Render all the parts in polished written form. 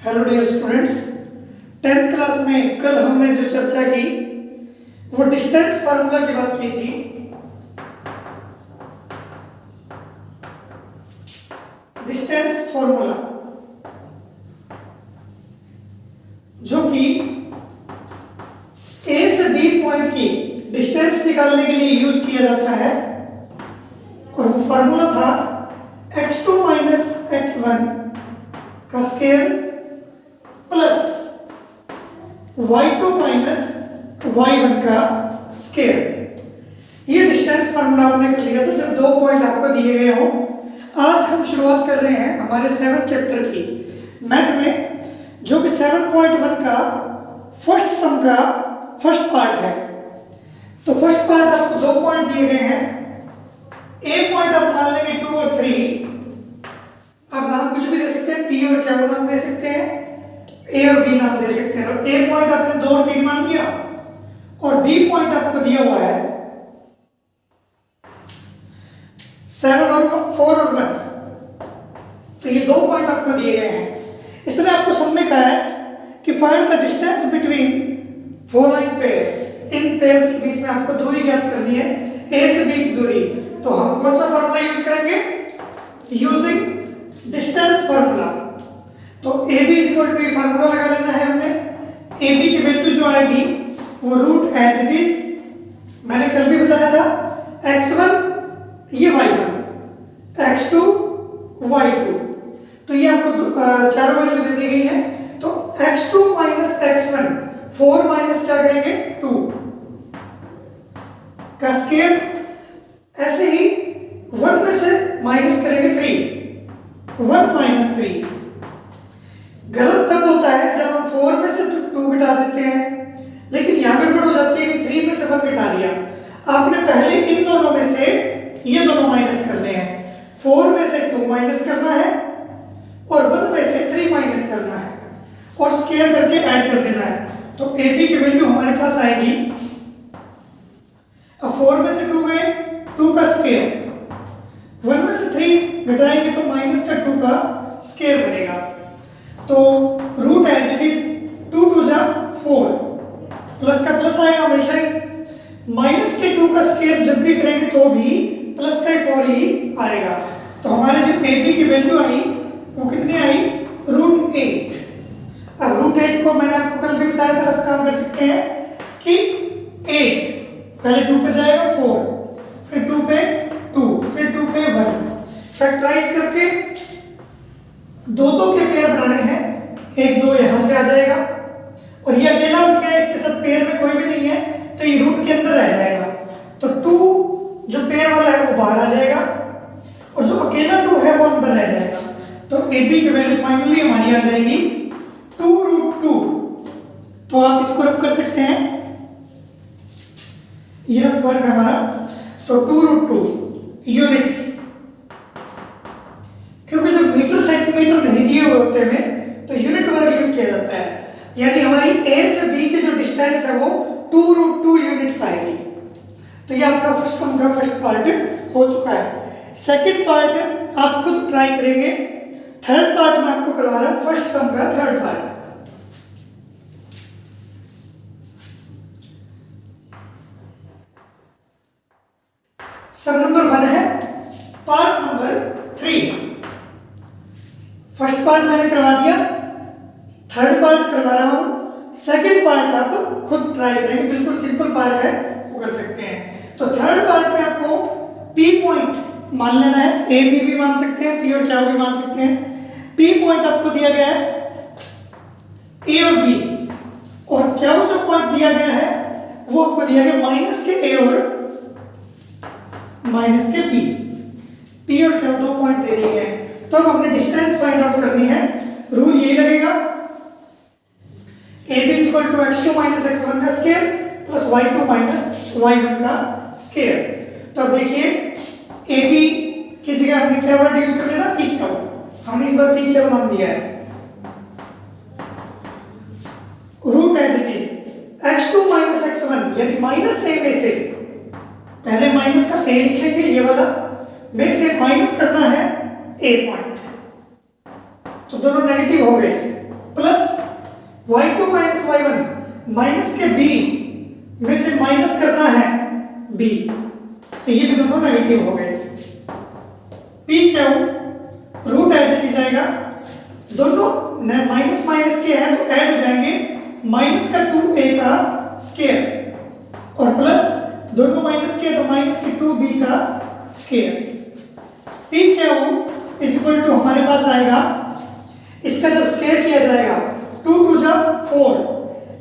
Hello dear students, 10th class में कल हमने जो चर्चा की वो डिस्टेंस फार्मूला की बात की थी। डिस्टेंस फार्मूला जो कि ए से बी पॉइंट की डिस्टेंस निकालने के लिए यूज किया जाता है और वो फार्मूला था x2 माइनस x1 का square plus y2 minus y1 का स्क्वायर। ये डिस्टेंस फार्मूला आपने कर लिया था जब दो पॉइंट आपको दिए गए हो। आज हम शुरुआत कर रहे हैं हमारे 7th चैप्टर की मैथ में, जो कि 7.1 का फर्स्ट सम का फर्स्ट पार्ट है। तो फर्स्ट पार्ट आपको दो पॉइंट दिए गए हैं। ए पॉइंट आप मान लेंगे 2 और 3। आप नाम कुछ भी दे सकते हैं, पी और क्या नाम दे सकते हैं, ए और बी नाम दे सकते हैं। तो ए पॉइंट आपने 2 और 3 मान लिया और बी पॉइंट आपको दिया हुआ है 7 और 4 और 1। तो ये दो पॉइंट आपको दिए गए हैं। इसमें आपको सब में कहा है कि find the distance between following pairs. In pairs के बीच में आपको दूरी ज्ञात करनी है, ए से बी की दूरी। तो हम कौन सा फार्मूला यूज करेंगे? Using distance formula. तो A B is equal to ये फार्मूला लगा लेना है हमने। ए बी की वैल्यू जो आएगी वो रूट एज इट इज, मैंने कल भी बताया था, x1 ये y1, x2 y2। तो ये आपको चारों वैल्यू दे दी गई है। तो x2 माइनस x1, 4 माइनस क्या करेंगे 2 का स्क्वायर। ऐसे ही 1 में से माइनस करेंगे 3, 1 माइनस 3। गलत तब होता है जब हम 4 में से 2 घटा देते हैं, लेकिन यहां गड़बड़ हो जाती है कि 3 में से 1 घटा दिया। आपने पहले इन दोनों में से ये दोनों माइनस करने हैं। 4 में से 2 माइनस करना है और 1 में से 3 माइनस करना है और स्क्वायर करके ऐड कर देना है। तो ए बी की वैल्यू हमारे पास आएगी, अब 4 में से 2 गए, 2 का स्क्वायर, 1 में से 3 घटाएंगे तो माइनस का 2 का स्क्वायर बनेगा। तो रूट एज इट इज 2 2 जा 4, प्लस का प्लस आएगा हमेशा ही। माइनस के 2 का स्क्वायर जब भी करेंगे तो भी प्लस का 4 ही आएगा। तो हमारे जो ए बी की वैल्यू आई वो कितनी आई? रूट 8। अब रूट 8 को मैंने आपको कल भी बताया था, काम कर सकते हैं कि 8 पहले 2 पे जाएगा 4, फिर 2 पे 2, फिर 2 पे 1। फैक्टराइज करके दो के पेयर बनाने हैं, 1 2 यहां से आ जाएगा और ये अकेला बच गया, इसके साथ पेयर में कोई भी नहीं है तो ये रूट के अंदर रह जाएगा। तो 2 जो पेयर वाला है वो बाहर आ जाएगा और जो अकेला 2 है वो अंदर रह जाएगा। तो ए बी की वैल्यू फाइनली हमारी आ जाएगी 2 रूट 2। तो आप इसको रफ कर सकते हैं, ये रफ वर्क हमारा। तो 2 रूट 2 यूनिट्स, क्योंकि जब मीटर सेंटीमीटर नहीं दिए हुए होते में तो यूनिट वर्ड यूज किया जाता है। यानी हमारी ए से बी की जो डिस्टेंस है वो 2 रूट 2 यूनिट्स आएगी। तो ये आपका फर्स्ट सम का फर्स्ट पार्ट हो चुका है। सेकंड पार्ट आप खुद ट्राई करेंगे। थर्ड पार्ट में आपको करवा रहा हूं फर्स्ट सम का थर्ड पार्ट। सम नंबर 1 है, पार्ट नंबर 3। फर्स्ट पार्ट मैंने करवा दिया, थर्ड पार्ट करवा रहा हूं। सेकंड पार्ट आप खुद ट्राई करेंगे, बिल्कुल सिंपल पार्ट है, वो कर सकते हैं। तो थर्ड पार्ट में आपको पी पॉइंट मान लेना है, ए बी भी मान सकते हैं, पी और क्या भी मान सकते हैं। पी पॉइंट आपको दिया गया है ए और बी, और क्या वो जो पॉइंट दिया गया है वो आपको दिया गया माइनस के ए और माइनस के बी। पी और क्या दो पॉइंट दे दिए हैं। तो अब हमने डिस्टेंस फाइंड आउट करनी है। रूल यही लगेगा, A B equal to x2 minus x1 का square plus y2 minus y1 का स्क्वायर। तो अब देखिए ए बी की जगह हमने क्या वर्ड यूज कर लेना, पी क्या। हमने इस बार पी क्या नाम दिया है, root as it is x2 minus x1, यानी माइनस से में से पहले माइनस का ए लिखेंगे, ये वाला में से माइनस करना है ए पॉइंट। तो दोनों नेगेटिव हो गए, plus y2 minus y1, minus के b में से माइनस करना है b, तो ये भी दोनों नेगेटिव हो गए। p क्यों, रूट एज इट इज आएगा, दोनों माइनस माइनस के हैं तो ऐड हो जाएंगे, माइनस का 2a का स्क्वायर और प्लस दोनों माइनस के तो माइनस के 2b का स्क्वायर। p क्या हो इज इक्वल टू हमारे पास आएगा, इसका जब स्क्वायर किया जाएगा 2 2 जा 4,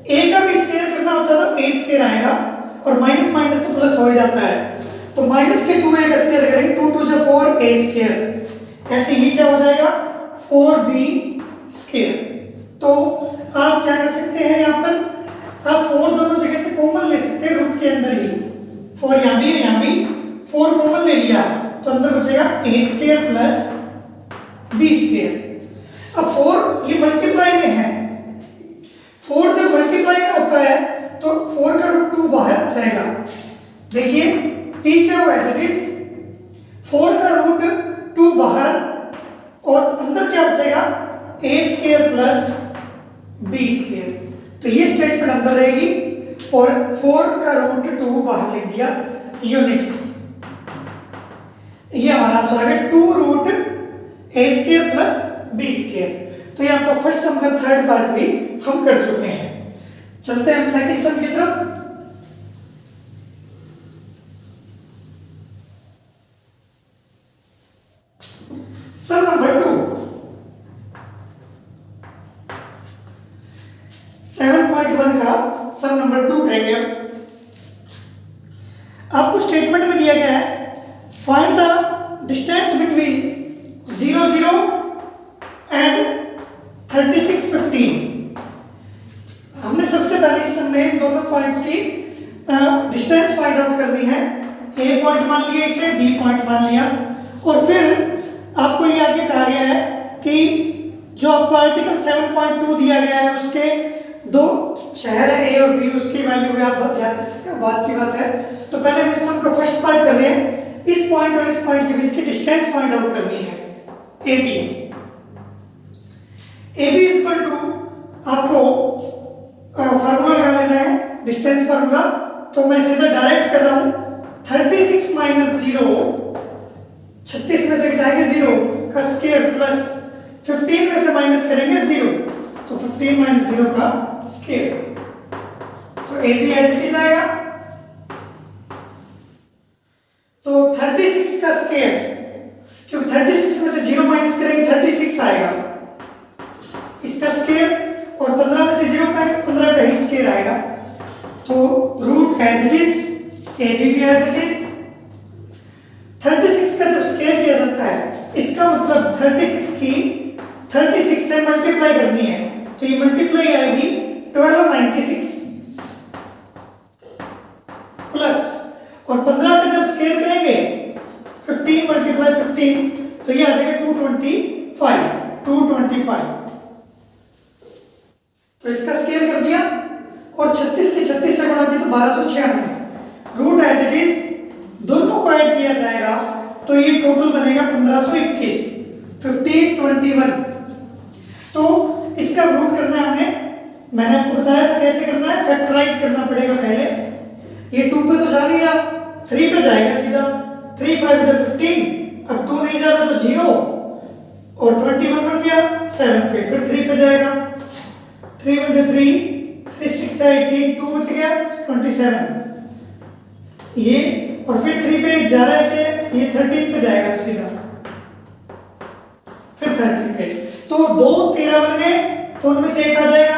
a का भी स्क्वायर करना होता है तो a स्क्वायर आएगा और माइनस माइनस तो प्लस हो जाता है, तो माइनस के 2a का स्क्वायर करेंगे 2 2 जा 4 a स्क्वायर, ऐसे ही क्या हो जाएगा 4b स्क्वायर। तो आप क्या कर सकते हैं, यहाँ पर आप 4 दोनों जगह से कॉमन ले सकते हैं, रूट के अंदर ही 4 यहाँ भी है, यहाँ भी 4 कॉमन ले लिया तो अंदर बचेगा a square plus b square. अब 4 ये मल्टीप्लाई में है, 4 जब मल्टीप्लाई में होता है तो 4 का रूट 2 बाहर आ जाएगा। देखिए p क्या हुआ एज इट इज, 4 का रूट 2 बाहर और अंदर क्या बचेगा a square plus b square, तो ये स्टेटमेंट अंदर रहेगी और 4 का रूट 2 बाहर लिख दिया यूनिट्स, ये हमारा आंसर आ गया 2 root a square plus b square. तो ये आपका फर्स्ट सम का थर्ड पार्ट भी हम कर चुके हैं। चलते हैं हम सेकंड सम की तरफ। सम नंबर 2, 7.1 का सम नंबर 2 करेंगे। आपको स्टेटमेंट में दिया गया है find the distance between 0 0 and 36 15। हमने सबसे पहले इस सम में दोनों पॉइंट्स की डिस्टेंस फाइंड आउट करनी है, ए पॉइंट मान लिया इसे, बी पॉइंट मान लिया, और फिर आपको ये आगे कहा गया है कि जो आपको आर्टिकल 7.2 दिया गया है उसके दो शहर है ए और बी, उसकी वैल्यू भी आप याद कर सकते हैं, बात की बात है। तो पहले हम इस सम का फर्स्ट पार्ट कर रहे हैं, इस पॉइंट और इस पॉइंट के बीच की डिस्टेंस फाइंड आउट करनी है, A B. A B is equal to आपको फार्मूला लगा लेना है, डिस्टेंस फार्मूला, तो मैं सीधा डायरेक्ट कर रहा हूं 36 माइनस 0, 36 में से घटाएंगे 0 का स्क्वायर प्लस 15 में से माइनस करेंगे 0, तो 15 माइनस 0 का स्क्वायर, तो A B as it is आएगा। तो 36 का स्क्वायर, क्योंकि 36 में से 0 माइनस करेंगे 36 आएगा, इसका स्क्वायर, और 15 में से 0 काटेंगे 15 का ही स्क्वायर आएगा, तो root as it is, A B भी एज इट इज। 36 का जब स्क्वायर किया जाता है इसका मतलब 36 की 36 से मल्टीप्लाई करनी है, तो ये मल्टीप्लाई आएगी 1296 प्लस, और 15 का जब स्क्वायर करेंगे 15 मल्टीप्लाई 15, तो ये आ जाएगा 225। तो इसका स्क्वायर कर दिया और 36 की 36 से गुणा किया तो 1296, रूट एज इट इज, दोनों को ऐड किया जाएगा तो ये टोटल बनेगा 1521, 1521। तो इसका रूट करना है हमने, मैंने आपको बताया था कैसे करना है, फैक्टराइज करना पड़ेगा पहले, ये 2 पे तो जा नहीं रहा, 3 पे जाएगा सीधा, 3 5 से 15, अब 2 नहीं जा रहा तो 0, और 21 बन गया 7 पे, फिर 3 पे जाएगा, 3 1 से 3, 3 6 से 18, 2 बच गया 27, ये, और फिर 3 पे जा रहा है कि ये 13 पे जाएगा सीधा, फिर 13 पे, तो 2 13 बन गए, तो उनमें से एक आ जाएगा,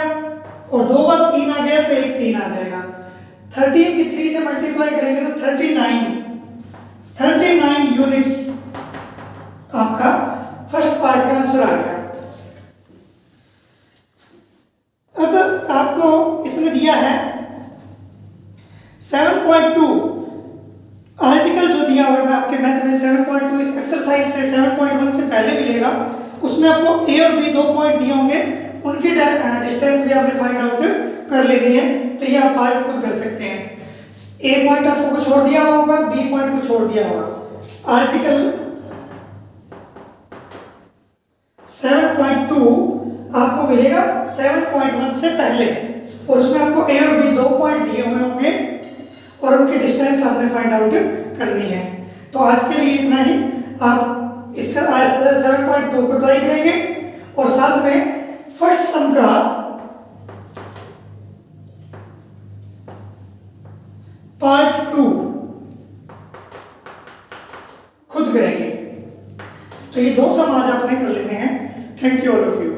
और 2 बार 3 आ गया तो एक 3 आ जाएगा, 13 की 3 से मल्टीप्लाई करेंगे तो 39 यूनिट्स आपका फर्स्ट पार्ट का आंसर आ गया। अब आपको इसमें दिया है 7.2, आर्टिकल जो दिया हुआ है आपके मैथ में 7.2 इस एक्सरसाइज से 7.1 से पहले मिलेगा, उसमें आपको ए और बी 2 पॉइंट दिए होंगे, उनकी डिस्टेंस भी आपने फाइंड आउट कर लेनी है, तो ये आप पार्ट खुद कर सकते हैं। ए पॉइंट आपको कुछ छोड़ दिया होगा, बी पॉइंट कुछ छोड़ दिया होगा। आर्टिकल 7.2 आपको मिलेगा 7.1 से पहले, और उसमें आपको ए और बी 2 पॉइंट दिए हुए होंगे और उनकी डिस्टेंस आपने फाइंड आउट करनी है। तो आज के लिए इतना ही। आप इसका 7.2 को ट्राई करेंगे और साथ में फर्स्ट सम का पार्ट 2 खुद करेंगे। तो ये 2 सम आज आपने कर लेने हैं। Thank you all of you.